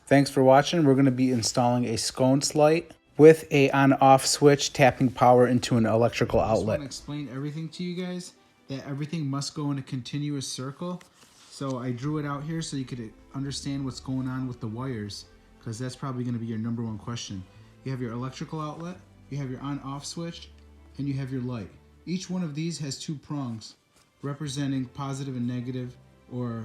Thanks for watching. We're going to be installing a sconce light with a on-off switch tapping power into an electrical outlet. I just want to explain everything to you guys, that everything must go in a continuous circle. So I drew it out here so you could understand what's going on with the wires, because that's probably going to be your number one question. You have your electrical outlet, you have your on-off switch, and you have your light. Each one of these has two prongs representing positive and negative, or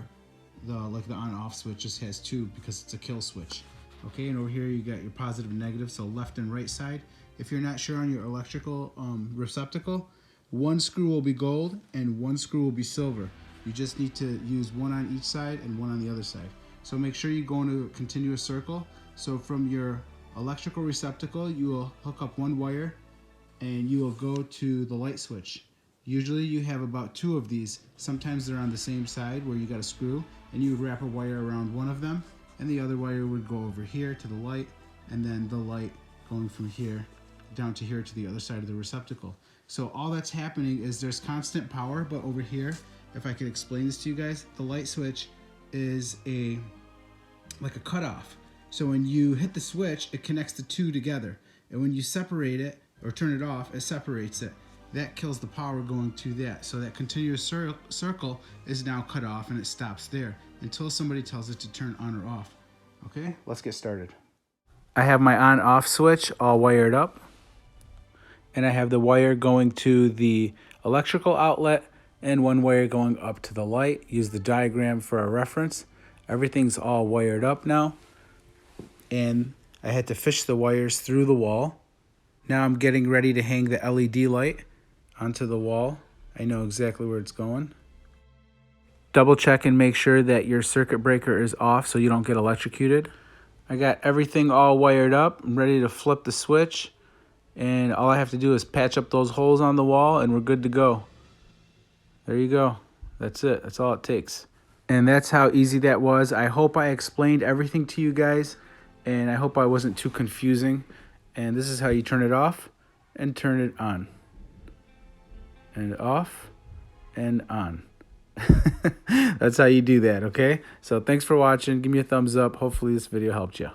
the on-off switch just has two because it's a kill switch. Okay, and over here you got your positive and negative, so left and right side. If you're not sure on your electrical receptacle, one screw will be gold and one screw will be silver. You just need to use one on each side and one on the other side. So make sure you go into a continuous circle. So from your electrical receptacle, you will hook up one wire and you will go to the light switch. Usually you have about two of these. Sometimes they're on the same side where you got a screw, and you would wrap a wire around one of them, and the other wire would go over here to the light, and then the light going from here down to here to the other side of the receptacle. So all that's happening is there's constant power, but over here, if I could explain this to you guys, the light switch is like a cutoff. So when you hit the switch, it connects the two together, and when you separate it or turn it off, it separates it. That kills the power going to that. So that continuous circle is now cut off, and it stops there until somebody tells it to turn on or off. Okay, let's get started. I have my on-off switch all wired up, and I have the wire going to the electrical outlet and one wire going up to the light. Use the diagram for a reference. Everything's all wired up now, and I had to fish the wires through the wall. Now I'm getting ready to hang the LED light onto the wall. I know exactly where it's going. Double check and make sure that your circuit breaker is off so you don't get electrocuted. I got everything all wired up. I'm ready to flip the switch, and all I have to do is patch up those holes on the wall and we're good to go. There you go. That's it. That's all it takes. And that's how easy that was. I hope I explained everything to you guys, and I hope I wasn't too confusing. And this is how you turn it off and turn it on. And off and on. That's how you do that, okay? So thanks for watching. Give me a thumbs up. Hopefully this video helped you.